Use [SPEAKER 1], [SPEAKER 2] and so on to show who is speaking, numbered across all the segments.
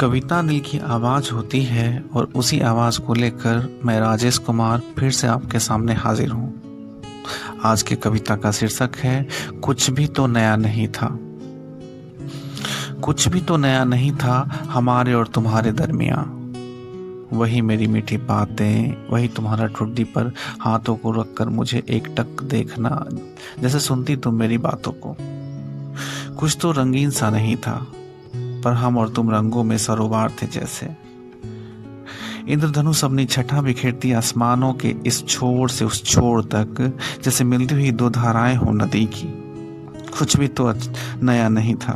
[SPEAKER 1] कविता दिल की आवाज़ होती है और उसी आवाज़ को लेकर मैं राजेश कुमार फिर से आपके सामने हाजिर हूँ। आज की कविता का शीर्षक है कुछ भी तो नया नहीं था। कुछ भी तो नया नहीं था हमारे और तुम्हारे दरमियाँ। वही मेरी मीठी बातें, वही तुम्हारा ठुड्डी पर हाथों को रखकर मुझे एकटक देखना, जैसे सुनती तुम मेरी बातों को। कुछ तो रंगीन सा नहीं था, पर हम और तुम रंगों में सरोवर थे जैसे। इंद्रधनुष अपनी छठा बिखेरती आसमानों के इस छोर से उस छोर तक, जैसे मिलती हुई दो धाराएं हो नदी की। कुछ भी तो नया नहीं था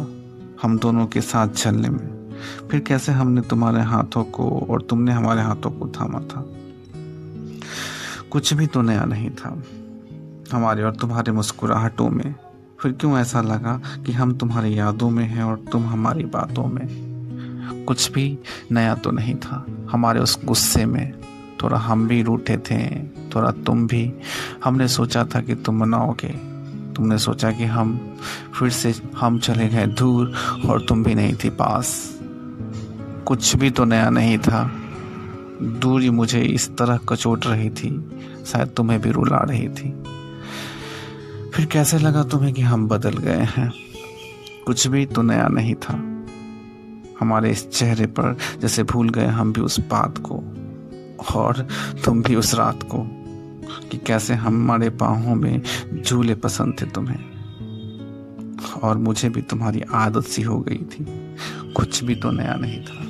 [SPEAKER 1] हम दोनों के साथ चलने में। फिर कैसे हमने तुम्हारे हाथों को और तुमने हमारे हाथों को थामा था। कुछ भी तो नया नहीं था हमारे और तुम्हारे मुस्कुराहटों में। फिर क्यों ऐसा लगा कि हम तुम्हारी यादों में हैं और तुम हमारी बातों में। कुछ भी नया तो नहीं था हमारे उस गुस्से में। थोड़ा हम भी रूठे थे, थोड़ा तुम भी। हमने सोचा था कि तुम मनाओगे, तुमने सोचा कि हम फिर से हम चले गए दूर और तुम भी नहीं थी पास। कुछ भी तो नया नहीं था। दूरी मुझे इस तरह कचोट रही थी, शायद तुम्हें भी रुला रही थी। फिर कैसे लगा तुम्हें कि हम बदल गए हैं। कुछ भी तो नया नहीं था हमारे इस चेहरे पर, जैसे भूल गए हम भी उस बात को और तुम भी उस रात को, कि कैसे हमारे बाहों में झूले पसंद थे तुम्हें और मुझे भी तुम्हारी आदत सी हो गई थी। कुछ भी तो नया नहीं था।